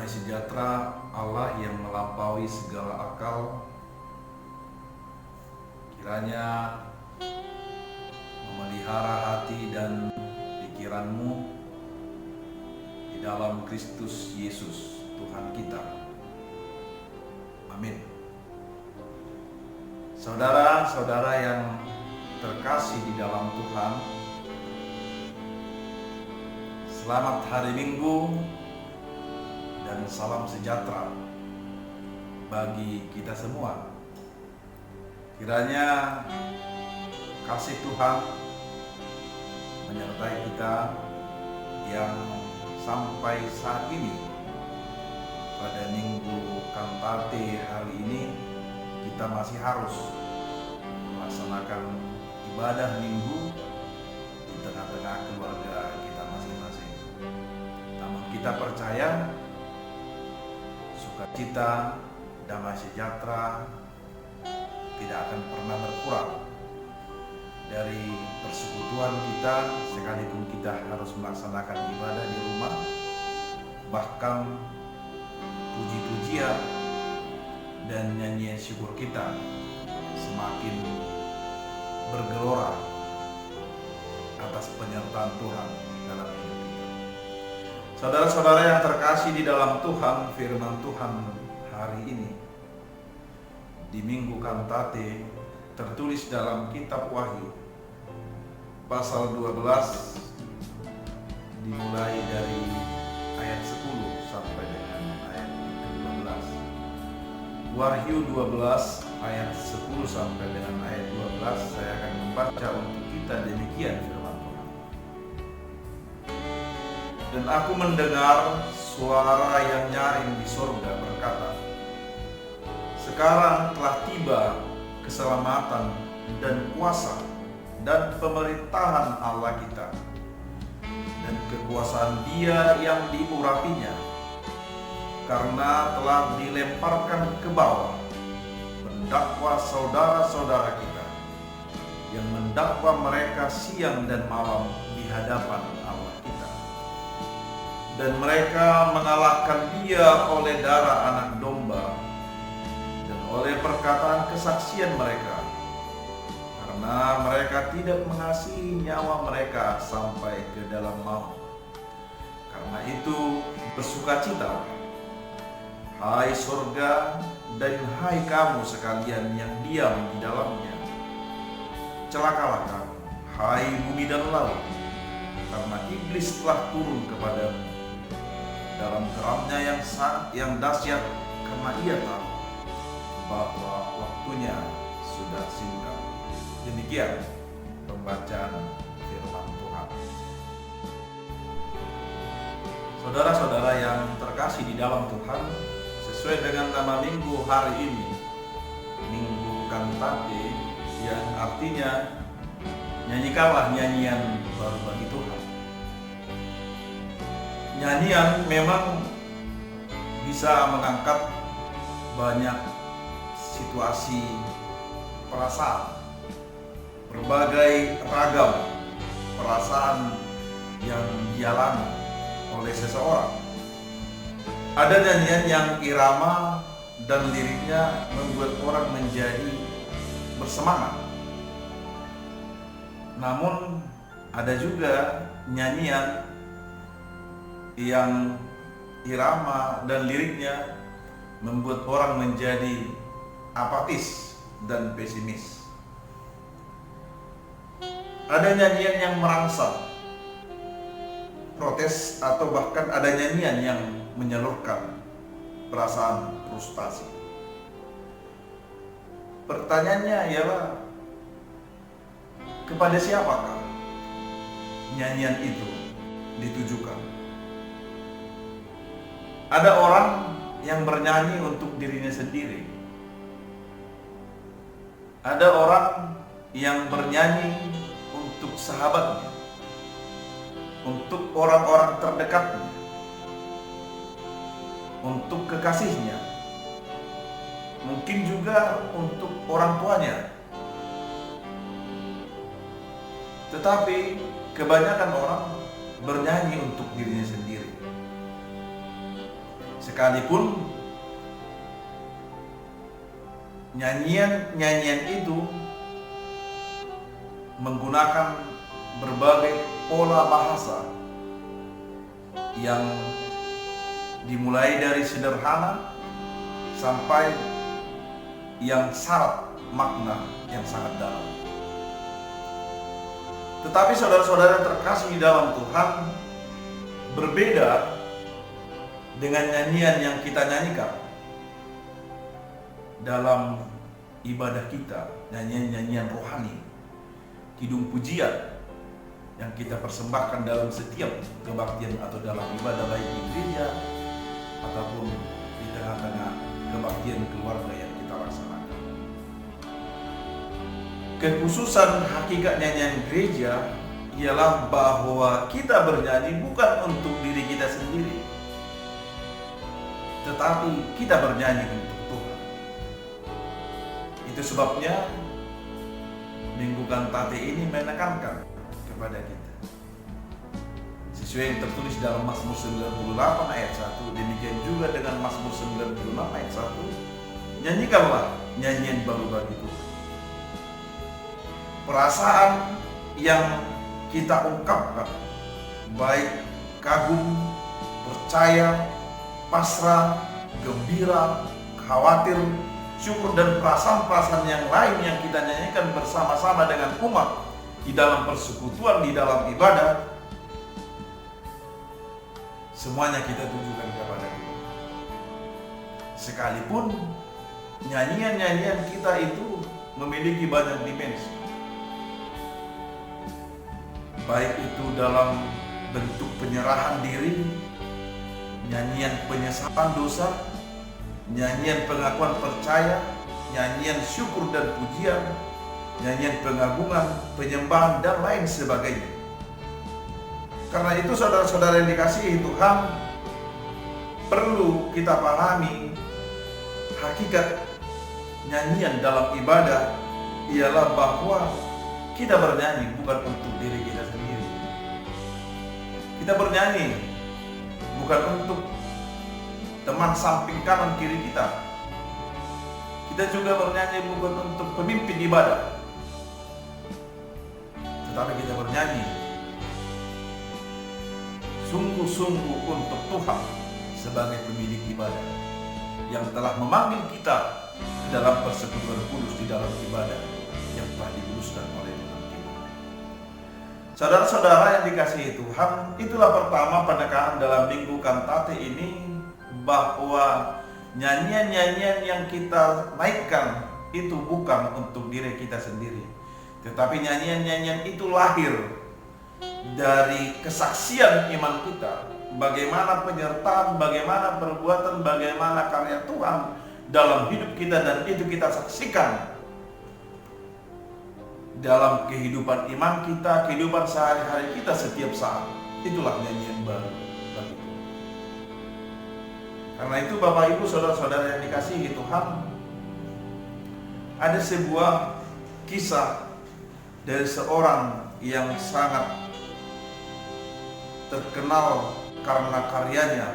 Damai sejahtera Allah yang melampaui segala akal kiranya memelihara hati dan pikiranmu di dalam Kristus Yesus Tuhan kita. Amin. Saudara-saudara yang terkasih di dalam Tuhan, selamat hari Minggu dan salam sejahtera bagi kita semua. Kiranya kasih Tuhan menyertai kita yang sampai saat ini pada Minggu Cantate hari ini kita masih harus melaksanakan ibadah Minggu di tengah-tengah keluarga kita masing-masing. Namun kita percaya sukacita, damai sejahtera tidak akan pernah berkurang dari persekutuan kita sekalipun kita harus melaksanakan ibadah di rumah. Bahkan puji-pujian dan nyanyian syukur kita semakin bergelora atas penyertaan Tuhan dalam hidup kita. Saudara-saudara yang terkasih di dalam Tuhan, firman Tuhan hari ini di Minggu Cantate tertulis dalam kitab Wahyu pasal 12 dimulai dari ayat 10 sampai dengan ayat 12. Wahyu 12 ayat 10 sampai dengan ayat 12 saya akan membaca untuk kita demikian firman Tuhan. Dan aku mendengar suara yang nyaring di sorga berkata, sekarang telah tiba keselamatan dan kuasa dan pemerintahan Allah kita dan kekuasaan Dia yang diurapinya, karena telah dilemparkan ke bawah mendakwa saudara-saudara kita yang mendakwa mereka siang dan malam di hadapan Allah kita. Dan mereka mengalahkan Dia oleh darah anak domba dan oleh perkataan kesaksian mereka, karena mereka tidak mengasihi nyawa mereka sampai ke dalam maut. Karena itu bersukacitalah, hai surga dan hai kamu sekalian yang diam di dalamnya. Celakalah kamu, hai bumi dan laut, karena iblis telah turun kepadamu dalam geramnya yang dahsyat, karena ia tahu bahwa waktunya sudah singkat. Demikian pembacaan firman Tuhan. Saudara-saudara yang terkasih di dalam Tuhan, sesuai dengan nama minggu hari ini, Minggu Cantate, yang artinya nyanyikanlah nyanyian baru bagi Tuhan. Nyanyian memang bisa mengangkat banyak situasi perasaan, berbagai ragam perasaan yang dialami oleh seseorang. Ada nyanyian yang irama dan liriknya membuat orang menjadi bersemangat. Namun ada juga nyanyian yang irama dan liriknya membuat orang menjadi apatis dan pesimis. Ada nyanyian yang merangsang, protes, atau bahkan ada nyanyian yang menyalurkan perasaan frustasi. Pertanyaannya ialah, kepada siapakah nyanyian itu ditujukan? Ada orang yang bernyanyi untuk dirinya sendiri. Ada orang yang bernyanyi untuk sahabatnya, untuk orang-orang terdekatnya, untuk kekasihnya, mungkin juga untuk orang tuanya. Tetapi kebanyakan orang bernyanyi untuk dirinya sendiri. Sekalipun nyanyian itu menggunakan berbagai pola bahasa yang dimulai dari sederhana sampai yang syarat makna yang sangat dalam. Tetapi saudara-saudara terkasih di dalam Tuhan, berbeda dengan nyanyian yang kita nyanyikan dalam ibadah kita, nyanyian-nyanyian rohani, kidung pujian yang kita persembahkan dalam setiap kebaktian atau dalam ibadah, baik di gereja ataupun di tengah-tengah kebaktian keluarga yang kita laksanakan. Kekhususan hakikat nyanyian gereja ialah bahwa kita bernyanyi bukan untuk diri kita sendiri, tetapi kita bernyanyi untuk Tuhan. Itu sebabnya Minggu Kantate ini menekankan kepada kita, sesuai yang tertulis dalam Mazmur 98 ayat 1, demikian juga dengan Mazmur 96 ayat 1, nyanyikanlah nyanyian baru bagi Tuhan. Perasaan yang kita ungkapkan, baik kagum, percaya, pasrah, gembira, khawatir, syukur, dan perasaan-perasaan yang lain yang kita nyanyikan bersama-sama dengan umat di dalam persekutuan, di dalam ibadah, semuanya kita tujukan kepada Tuhan. Sekalipun nyanyian-nyanyian kita itu memiliki banyak dimensi, baik itu dalam bentuk penyerahan diri, nyanyian penyesalan dosa, nyanyian pengakuan percaya, nyanyian syukur dan pujian, nyanyian pengagungan, penyembahan, dan lain sebagainya. Karena itu saudara-saudara yang dikasihi Tuhan, perlu kita pahami hakikat nyanyian dalam ibadah ialah bahwa kita bernyanyi bukan untuk diri kita sendiri. Kita bernyanyi bukan untuk teman samping kanan kiri kita. Kita juga bernyanyi bukan untuk pemimpin ibadah, tetapi kita bernyanyi sungguh-sungguh untuk Tuhan sebagai pemilik ibadah yang telah memanggil kita dalam persekutuan kudus di dalam ibadah yang telah diluluskan oleh Tuhan kita. Saudara-saudara yang dikasihi Tuhan, itulah pertama penekanan dalam Minggu Kantate ini, bahwa nyanyian-nyanyian yang kita naikkan itu bukan untuk diri kita sendiri, tetapi nyanyian-nyanyian itu lahir dari kesaksian iman kita, bagaimana penyertaan, bagaimana perbuatan, bagaimana karya Tuhan dalam hidup kita, dan itu kita saksikan dalam kehidupan iman kita, kehidupan sehari-hari kita setiap saat. Itulah nyanyian baru bagi Tuhan. Karena itu Bapak Ibu saudara-saudara yang dikasihi Tuhan, ada sebuah kisah dari seorang yang sangat terkenal karena karyanya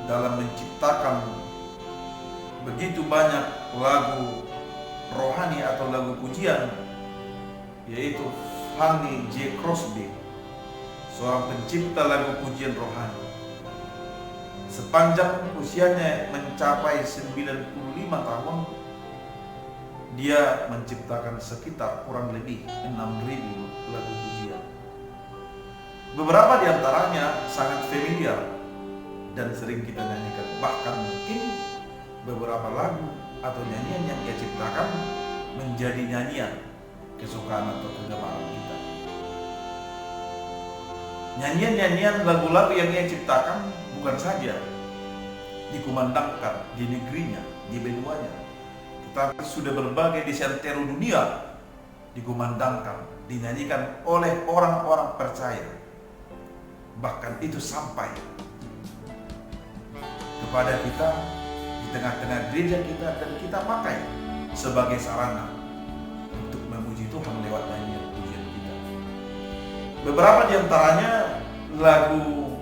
dalam menciptakan begitu banyak lagu rohani atau lagu pujian, yaitu Fanny J. Crosby, seorang pencipta lagu pujian rohani. Sepanjang usianya mencapai 95 tahun, dia menciptakan sekitar kurang lebih 6.000 lagu pujian. Beberapa di antaranya sangat familiar dan sering kita nyanyikan. Bahkan mungkin beberapa lagu atau nyanyian yang dia ciptakan menjadi nyanyian kesukaan atau kegemaran kita. Nyanyian-nyanyian lagu-lagu yang ia ciptakan bukan saja dikumandangkan di negerinya, di benuanya, tetapi sudah berbagai di seantero dunia dikumandangkan, dinyanyikan oleh orang-orang percaya. Bahkan itu sampai kepada kita di tengah-tengah gereja kita, dan kita pakai sebagai sarana untuk memuji Tuhan lewat nyanyian pujian kita. Beberapa di antaranya lagu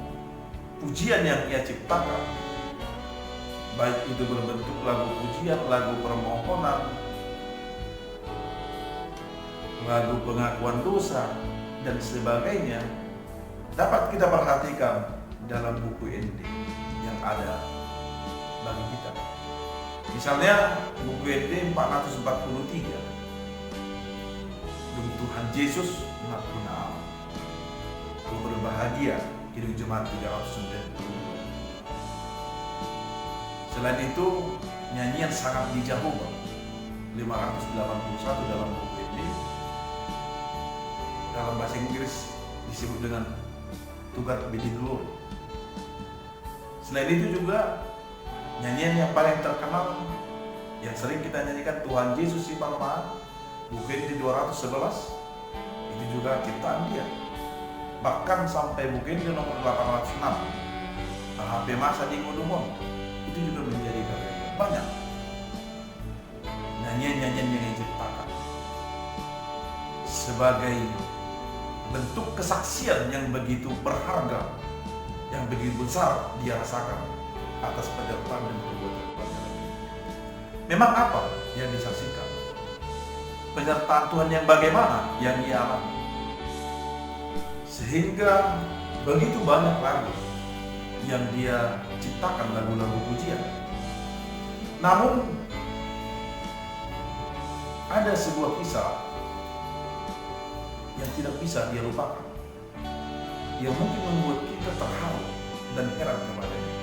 pujian yang ia ciptakan baik itu berbentuk lagu pujian, lagu permohonan, lagu pengakuan dosa, dan sebagainya, dapat kita perhatikan dalam buku ND yang ada bagi kita. Misalnya buku ND 443, Tuhan Yesus mengampuni Allah. Aku berbahagia, Kidung Jemaat 392. Selain itu, nyanyian sangat di Jehovah 581 dalam buku ini, dalam bahasa Inggris disebut dengan Tugat Bidi Glory. Selain itu juga nyanyian yang paling terkenal yang sering kita nyanyikan, Tuhan Yesus si Pahlawan, buku ini 211, itu juga ciptaan dia. Bahkan sampai buku ini nomor 806, HP Masa di Ngudumon, itu juga menjadi karya banyak nyanyian-nyanyian yang diciptakan sebagai bentuk kesaksian yang begitu berharga, yang begitu besar dia rasakan atas penyertaan dan perbuatan Tuhan. Memang apa yang disaksikan? Penyertaan Tuhan yang bagaimana yang ia alami, sehingga begitu banyak lagu yang dia ciptakan, lagu-lagu pujian. Namun ada sebuah kisah yang tidak bisa dia lupakan, yang mungkin membuat kita terharu dan heran kepadanya.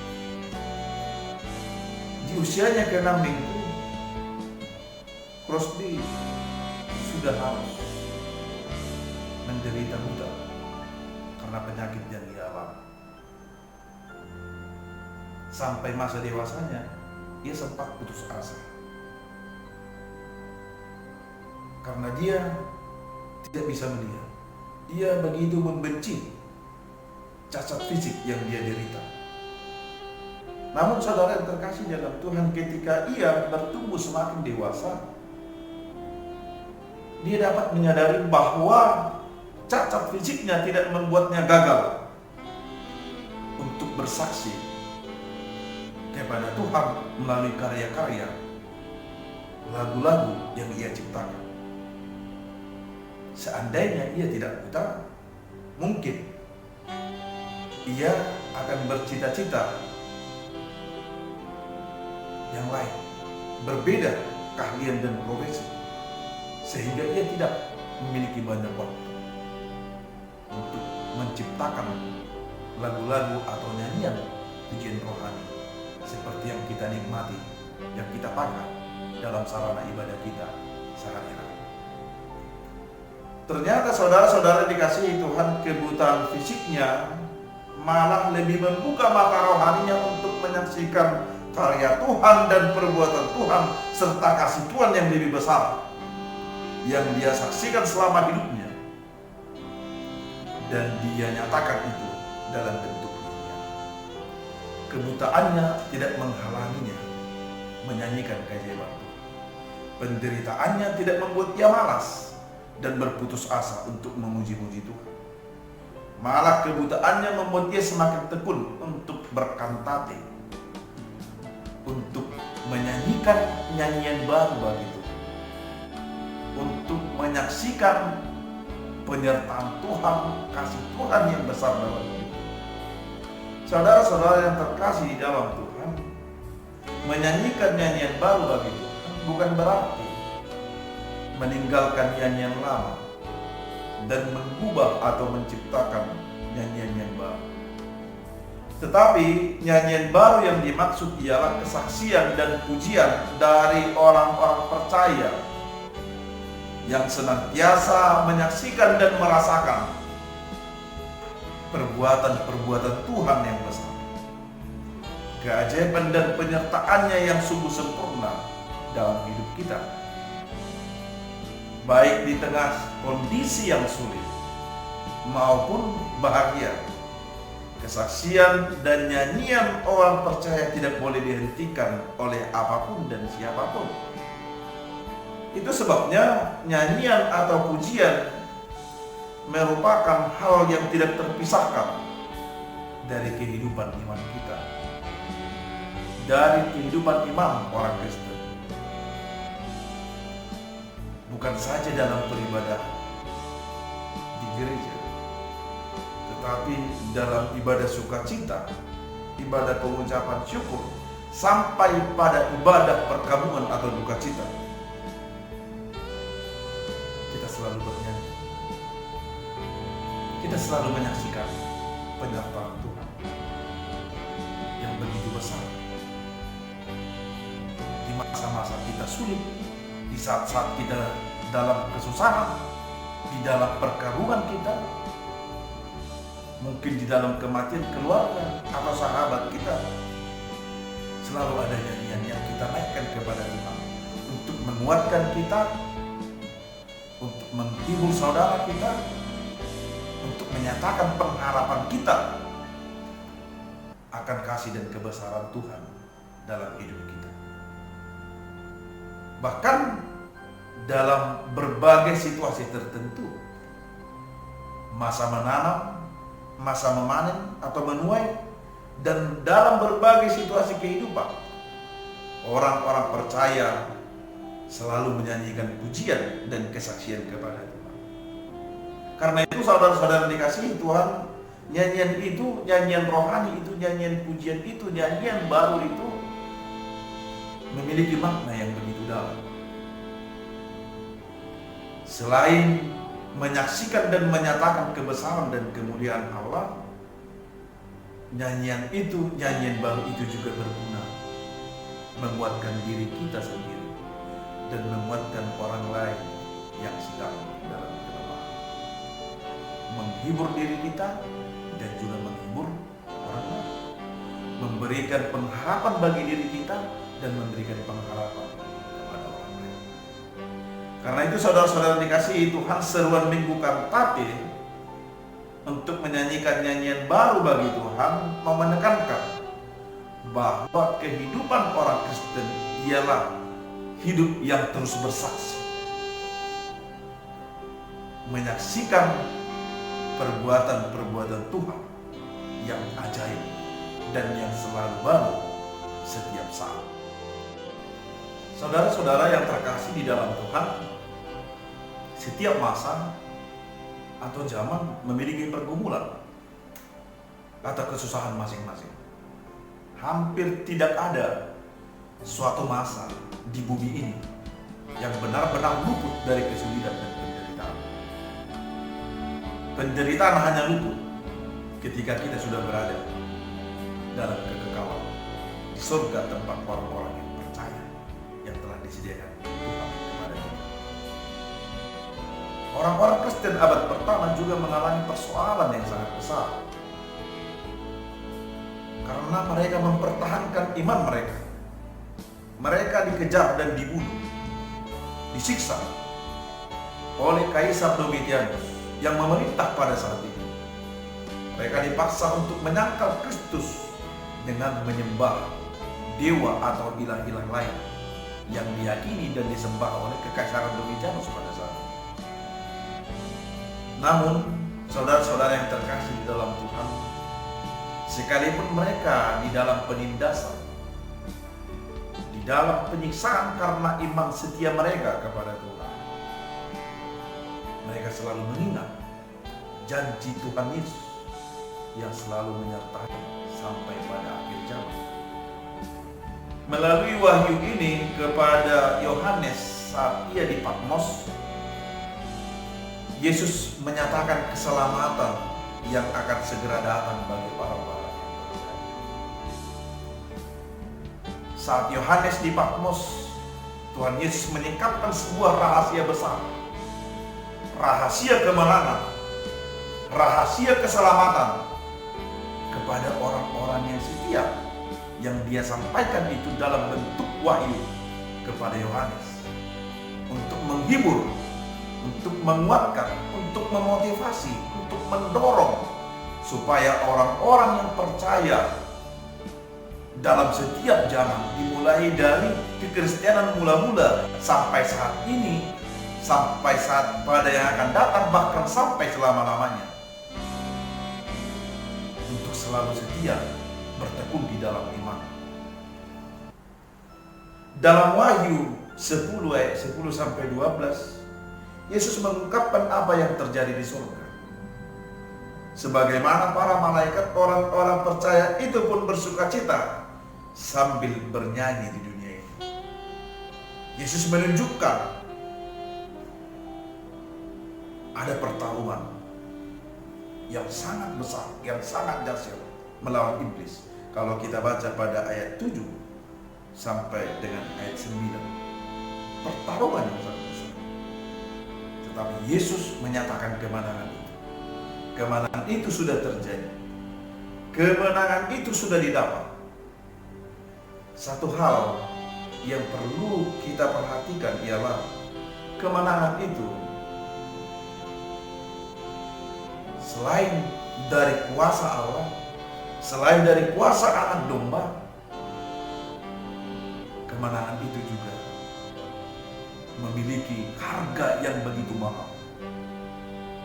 Di usianya ke-6 minggu, Crosby sudah harus menderita buta karena penyakit yang dia alami. Sampai masa dewasanya, dia sempat putus asa karena dia tidak bisa melihat. Dia begitu membenci cacat fisik yang dia derita. Namun saudara yang terkasih dalam Tuhan, ketika ia bertumbuh semakin dewasa, dia dapat menyadari bahwa cacat fisiknya tidak membuatnya gagal untuk bersaksi kepada Tuhan melalui karya-karya, lagu-lagu yang ia ciptakan. Seandainya ia tidak buta, mungkin ia akan bercita-cita yang lain, berbeda keahlian dan profesi, sehingga ia tidak memiliki banyak waktu untuk menciptakan lagu-lagu atau nyanyian pujian rohani seperti yang kita nikmati, yang kita pakai dalam sarana ibadah kita sehari-hari. Ternyata saudara-saudara dikasihi Tuhan, kebutaan fisiknya malah lebih membuka mata rohaninya untuk menyaksikan karya Tuhan dan perbuatan Tuhan serta kasih Tuhan yang lebih besar yang dia saksikan selama hidupnya, dan dia nyatakan itu dalam bentuk dunia. Kebutaannya tidak menghalanginya menyanyikan keajaiban Tuhan. Penderitaannya tidak membuat dia malas dan berputus asa untuk memuji-muji Tuhan. Malah kebutaannya membuat dia semakin tekun untuk berkantate, untuk menyanyikan nyanyian baru bagi Tuhan, untuk menyaksikan penyertaan Tuhan, kasih Tuhan yang besar dalam hidup. Saudara-saudara yang terkasih di dalam Tuhan, menyanyikan nyanyian baru bagi Tuhan bukan berarti meninggalkan nyanyian lama dan mengubah atau menciptakan nyanyian yang baru. Tetapi nyanyian baru yang dimaksud ialah kesaksian dan pujian dari orang-orang percaya yang senantiasa menyaksikan dan merasakan perbuatan-perbuatan Tuhan yang besar, keajaiban dan penyertaannya yang sungguh sempurna dalam hidup kita, baik di tengah kondisi yang sulit maupun bahagia. Kesaksian dan nyanyian orang percaya tidak boleh dihentikan oleh apapun dan siapapun. Itu sebabnya nyanyian atau pujian merupakan hal yang tidak terpisahkan dari kehidupan iman kita. dari kehidupan iman orang Kristen. Bukan saja dalam peribadahan di gereja, tetapi dalam ibadah sukacita, ibadah pengucapan syukur, sampai pada ibadah perkabungan atau duka cita. Kita selalu bernyanyi, kita selalu menyaksikan penyertaan Tuhan yang begitu besar. Di masa-masa kita sulit, di saat-saat kita dalam kesusahan, di dalam perkabungan kita, mungkin di dalam kematian keluarga atau sahabat kita, selalu ada nyanyian yang kita naikkan kepada Tuhan untuk menguatkan kita, untuk menghibur saudara kita, untuk menyatakan pengharapan kita akan kasih dan kebesaran Tuhan dalam hidup kita. Bahkan dalam berbagai situasi tertentu, masa menanam, masa memanen atau menuai, dan dalam berbagai situasi kehidupan, orang-orang percaya selalu menyanyikan pujian dan kesaksian kepada Tuhan. Karena itu saudara-saudara dikasihi Tuhan, nyanyian itu, nyanyian rohani itu, nyanyian pujian itu, nyanyian baru itu memiliki makna yang begitu dalam. Selain menyaksikan dan menyatakan kebesaran dan kemuliaan Allah, nyanyian itu, nyanyian baru itu juga berguna menguatkan diri kita sendiri dan menguatkan orang lain yang sedang dalam kelemahan, menghibur diri kita dan juga menghibur orang lain, memberikan pengharapan bagi diri kita dan memberikan pengharapan kepada orang lain. Karena itu saudara-saudara dikasihi Tuhan, seruan Minggu Kantate untuk menyanyikan nyanyian baru bagi Tuhan menekankan bahwa kehidupan orang Kristen ialah hidup yang terus bersaksi, menyaksikan perbuatan-perbuatan Tuhan yang ajaib dan yang selalu baru setiap saat. Saudara-saudara yang terkasih di dalam Tuhan, setiap masa atau zaman memiliki pergumulan atau kesusahan masing-masing. Hampir tidak ada suatu masa di bumi ini yang benar-benar luput dari kesulitan dan penderitaan. Penderitaan hanya luput ketika kita sudah berada dalam kekekalan di surga, tempat orang-orang yang percaya yang telah disediakan Tuhan kepada kita. Orang-orang Kristen abad pertama juga mengalami persoalan yang sangat besar karena mereka mempertahankan iman mereka. Mereka dikejar dan dibunuh, disiksa oleh Kaisar Domitianus yang memerintah pada saat itu. Mereka dipaksa untuk menyangkal Kristus dengan menyembah dewa atau ilah-ilah lain yang diyakini dan disembah oleh Kekaisaran Domitianus pada saat itu. Namun, saudara-saudara yang terkasih di dalam Tuhan, sekalipun mereka di dalam penindasan, di dalam penyiksaan karena iman setia mereka kepada Tuhan, mereka selalu mengingat janji Tuhan Yesus yang selalu menyertai sampai pada akhir zaman. Melalui wahyu ini kepada Yohanes saat ia di Patmos, Yesus menyatakan keselamatan yang akan segera datang bagi para-para yang percaya. Saat Yohanes di Patmos, Tuhan Yesus menyingkapkan sebuah rahasia besar, rahasia kemenangan, rahasia keselamatan kepada orang-orang yang setia, yang dia sampaikan itu dalam bentuk wahyu kepada Yohanes untuk menghibur, untuk menguatkan, untuk memotivasi, untuk mendorong supaya orang-orang yang percaya dalam setiap zaman, dimulai dari kekristenan mula-mula sampai saat ini, sampai saat pada yang akan datang, bahkan sampai selama-lamanya, untuk selalu setia bertekun di dalam iman, Dalam Wahyu 10 ayat 10 sampai 12, Yesus mengungkapkan apa yang terjadi di surga. Sebagaimana para malaikat, orang-orang percaya itu pun bersukacita sambil bernyanyi di dunia ini. Yesus menunjukkan ada pertarungan yang sangat besar, yang sangat dahsyat melawan iblis. Kalau kita baca pada ayat 7 sampai dengan ayat 9, pertarungan yang sangat besar. Tetapi Yesus menyatakan kemenangan itu. Kemenangan itu sudah terjadi. Kemenangan itu sudah didapat. Satu hal yang perlu kita perhatikan ialah kemenangan itu selain dari kuasa Allah, selain dari kuasa Anak Domba, kemenangan itu juga memiliki harga yang begitu mahal.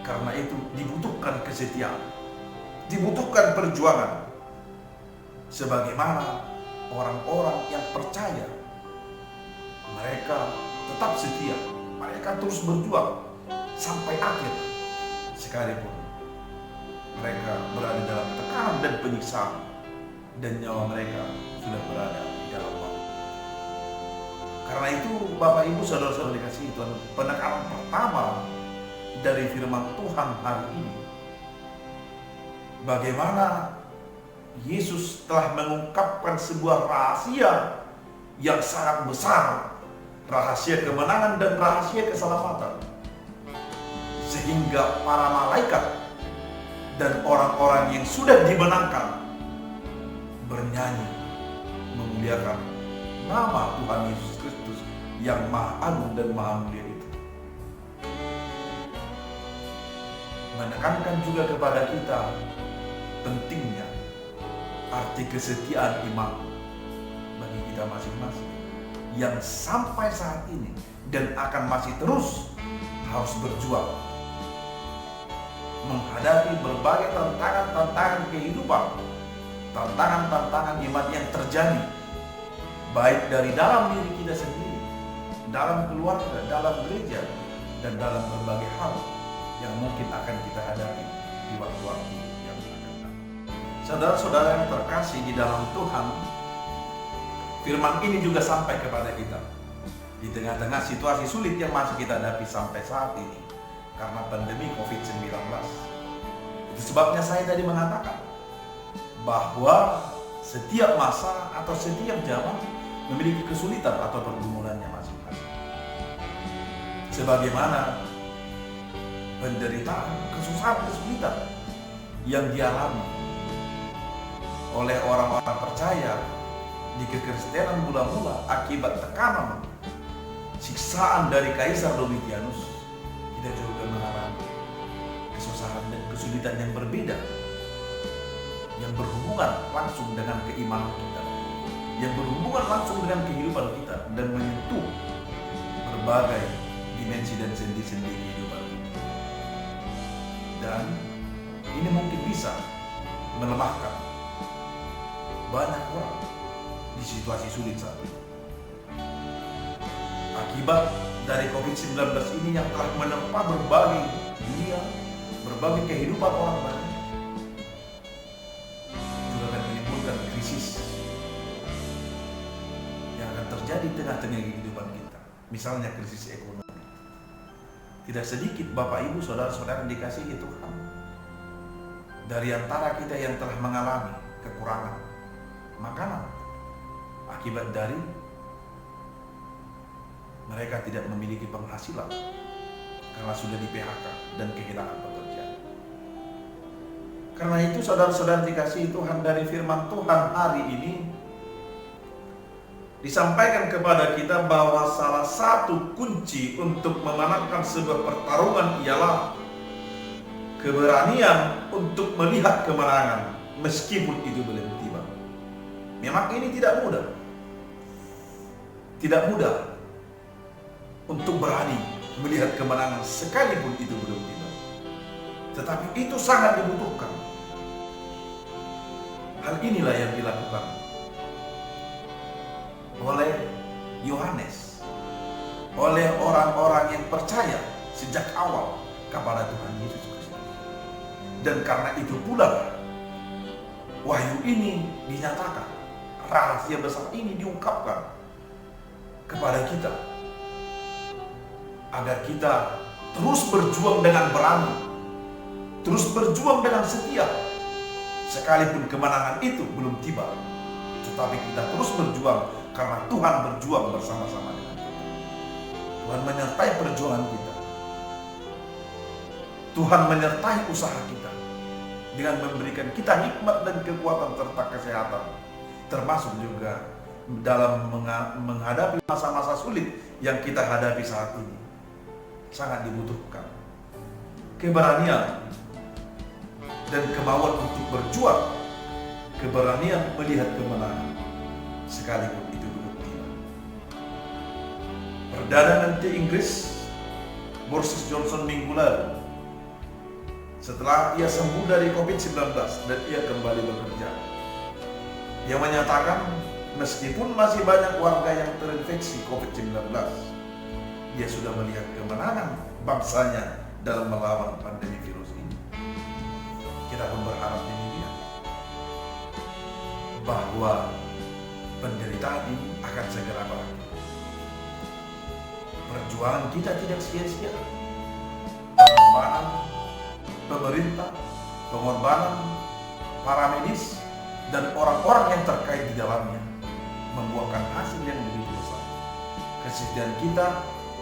Karena itu dibutuhkan kesetiaan, dibutuhkan perjuangan. Sebagaimana orang-orang yang percaya, mereka tetap setia, mereka terus berjuang sampai akhir, sekalipun mereka berada dalam tekanan dan penyiksaan, dan nyawa mereka sudah berada di dalam maut. Karena itu Bapak Ibu saudara-saudara dikasihi Tuhan, penekanan pertama dari firman Tuhan hari ini, bagaimana Yesus telah mengungkapkan sebuah rahasia yang sangat besar, rahasia kemenangan dan rahasia keselamatan, sehingga para malaikat dan orang-orang yang sudah dimenangkan bernyanyi memuliakan nama Tuhan Yesus Kristus yang Maha Agung dan Maha Mulia itu. Menekankan juga kepada kita pentingnya arti kesetiaan iman bagi kita masing-masing yang sampai saat ini dan akan masih terus harus berjuang menghadapi berbagai tantangan-tantangan kehidupan, tantangan-tantangan iman yang terjadi baik dari dalam diri kita sendiri, dalam keluarga, dalam gereja, dan dalam berbagai hal yang mungkin akan kita hadapi di waktu-waktu yang akan datang. Saudara-saudara yang terkasih di dalam Tuhan, firman ini juga sampai kepada kita di tengah-tengah situasi sulit yang masih kita hadapi sampai saat ini karena pandemi COVID-19. Itu sebabnya saya tadi mengatakan bahwa setiap masa atau setiap zaman memiliki kesulitan atau pergumulannya masing-masing. Sebagaimana penderitaan, kesusahan, kesulitan yang dialami oleh orang-orang percaya di kekristenan mula-mula akibat tekanan, siksaan dari Kaisar Domitianus, kita juga mengalami kesusahan dan kesulitan yang berbeda, yang berhubungan langsung dengan keimanan kita, yang berhubungan langsung dengan kehidupan kita, dan menyentuh berbagai dimensi dan sendi-sendi kehidupan kita. Dan ini mungkin bisa melemahkan banyak orang di situasi sulit saat ini. Akibat dari COVID-19 ini yang telah menerpa berbagai dunia, berbagai kehidupan orang banyak, juga akan menimbulkan krisis yang akan terjadi di tengah-tengah kehidupan kita. Misalnya krisis ekonomi. Tidak sedikit Bapak Ibu saudara-saudara yang dikasihi Tuhan, dari antara kita yang telah mengalami kekurangan makanan akibat dari mereka tidak memiliki penghasilan karena sudah di PHK dan kehilangan pekerjaan. Karena itu saudara-saudara dikasihi Tuhan, dari firman Tuhan hari ini disampaikan kepada kita bahwa salah satu kunci untuk memenangkan sebuah pertarungan ialah keberanian untuk melihat kemenangan meskipun itu belum tiba. Memang ini tidak mudah. Tidak mudah untuk berani melihat kemenangan sekalipun itu belum tiba. Tetapi itu sangat dibutuhkan. Hal inilah yang dilakukan oleh Yohanes, oleh orang-orang yang percaya sejak awal kepada Tuhan Yesus Kristus. Dan karena itu pula wahyu ini dinyatakan, rahasia besar ini diungkapkan kepada kita, agar kita terus berjuang dengan berani, terus berjuang dengan setia, sekalipun kemenangan itu belum tiba. Tetapi kita terus berjuang karena Tuhan berjuang bersama-sama dengan kita. Tuhan menyertai perjuangan kita. Tuhan menyertai usaha kita dengan memberikan kita hikmat dan kekuatan serta kesehatan, termasuk juga dalam menghadapi masa-masa sulit yang kita hadapi saat ini. Sangat dibutuhkan keberanian dan kemauan untuk berjuang, keberanian melihat kemenangan sekalipun itu belum tiba. Perdana Menteri Inggris Boris Johnson minggu lalu, setelah ia sembuh dari COVID-19 dan ia kembali bekerja, ia menyatakan meskipun masih banyak warga yang terinfeksi COVID-19, dia sudah melihat kemenangan bangsanya dalam melawan pandemi virus ini. Kita pun berharap demikian, bahwa penderitaan ini akan segera berakhir. Perjuangan kita tidak sia-sia. Pengorbanan pemerintah, pengorbanan para medis dan orang-orang yang terkait di dalamnya membuahkan hasil yang begitu besar. Kesediaan kita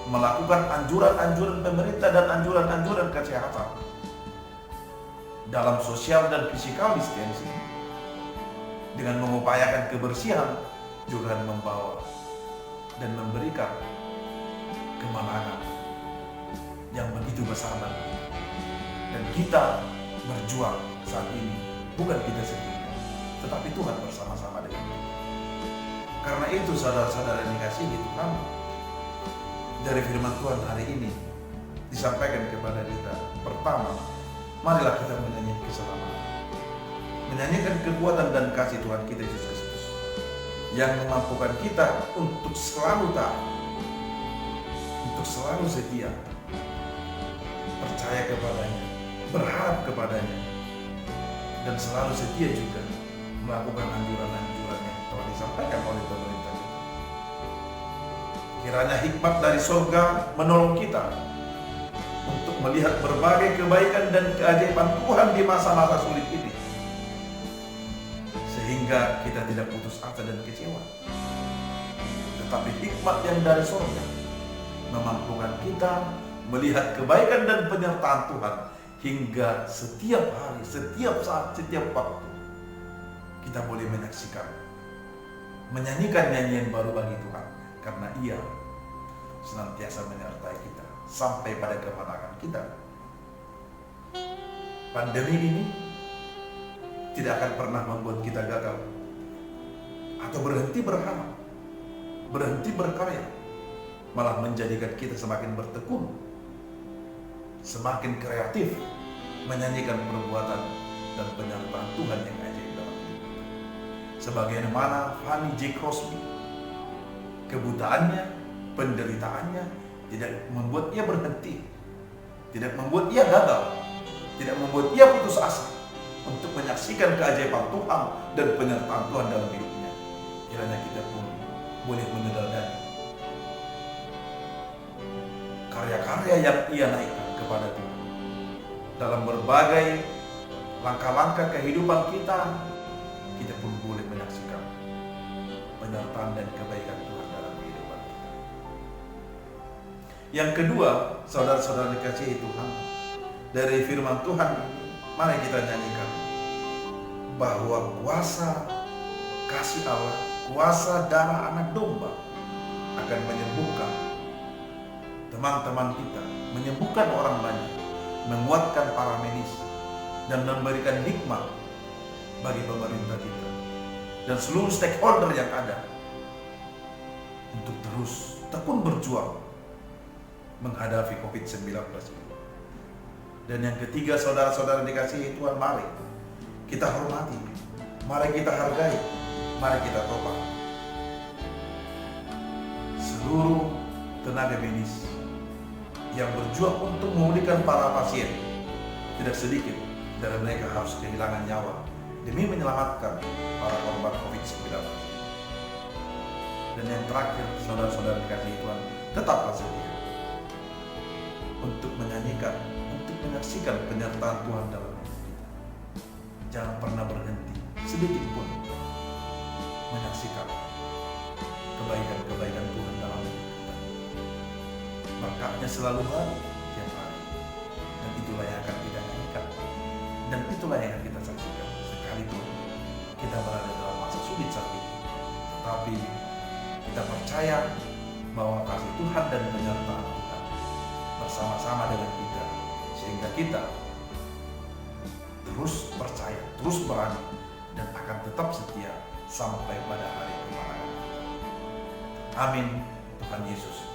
melakukan anjuran-anjuran pemerintah dan anjuran-anjuran kesehatan dalam sosial dan physical distancing, dengan mengupayakan kebersihan, juga membawa dan memberikan kemenangan yang begitu besar bagi kita. Dan kita berjuang saat ini bukan kita sendiri, tetapi Tuhan bersama-sama dengan kita. Karena itu saudara-saudara yang dikasihi Tuhan, dari firman Tuhan hari ini disampaikan kepada kita. Pertama, marilah kita menyanyikan keselamatan, menyanyikan kekuatan dan kasih Tuhan kita Yesus Kristus yang memampukan kita untuk selalu taat, untuk selalu setia, percaya kepadanya, berharap kepadanya, dan selalu setia juga melakukan anjuran-anjuran yang telah disampaikan oleh pemerintah kita. Kiranya hikmat dari surga menolong kita untuk melihat berbagai kebaikan dan keajaiban Tuhan di masa-masa sulit ini, sehingga kita tidak putus asa dan kecewa. Tetapi hikmat yang dari surga memampukan kita melihat kebaikan dan penyertaan Tuhan hingga setiap hari, setiap saat, setiap waktu kita boleh menyaksikan, menyanyikan nyanyian baru bagi Tuhan, karena Ia senantiasa menyertai kita sampai pada kemenangan kita. Pandemi ini tidak akan pernah membuat kita gagal atau berhenti berharap, berhenti berkarya, malah menjadikan kita semakin bertekun, semakin kreatif menyanyikan perbuatan dan penyertaan Tuhan yang ajaib dalam hidup kita. Sebagaimana Fanny J. Crosby, kebutaannya, penderitaannya tidak membuat ia berhenti, tidak membuat ia gagal, tidak membuat ia putus asa untuk menyaksikan keajaiban Tuhan dan penyertaan Tuhan dalam hidupnya. Kiranya kita pun boleh meneladani karya-karya yang ia naikkan kepada Tuhan dalam berbagai langkah-langkah kehidupan kita. Kita pun boleh menyaksikan penyertaan dan kebaikan Tuhan dalam kehidupan kita. Yang kedua, saudara-saudara dikasihi Tuhan, dari firman Tuhan ini, mari kita nyanyikan bahwa kuasa kasih Allah, kuasa darah anak domba akan menyembuhkan teman-teman kita, menyembuhkan orang banyak, menguatkan para medis, dan memberikan hikmat bagi pemerintah kita dan seluruh stakeholder yang ada untuk terus tekun berjuang menghadapi COVID-19 ini. Dan yang ketiga, saudara-saudara dikasihi Tuhan, mari kita hormati, mari kita hargai, mari kita topang seluruh tenaga medis yang berjuang untuk memulihkan para pasien. Tidak sedikit dari mereka harus kehilangan nyawa demi menyelamatkan para korban COVID-19. Dan yang terakhir, saudara-saudara dikasihi Tuhan, tetaplah setia untuk menyanyikan, untuk menyaksikan penyertaan Tuhan dalam hidup kita. Jangan pernah berhenti sedikit pun menyaksikan kebaikan-kebaikan Tuhan dalam hidup kita. Berkatnya selalu baru tiap hari, dan itulah yang akan kita nyanyikan, dan itulah yang akan kita saksikan sekalipun kita berada dalam masa sulit saat ini. Tetapi kita percaya bahwa kasih Tuhan dan penyertaan Tuhan bersama-sama dengan kita, sehingga kita terus percaya, terus berani, dan akan tetap setia sampai pada hari kemenangan. Amin. Tuhan Yesus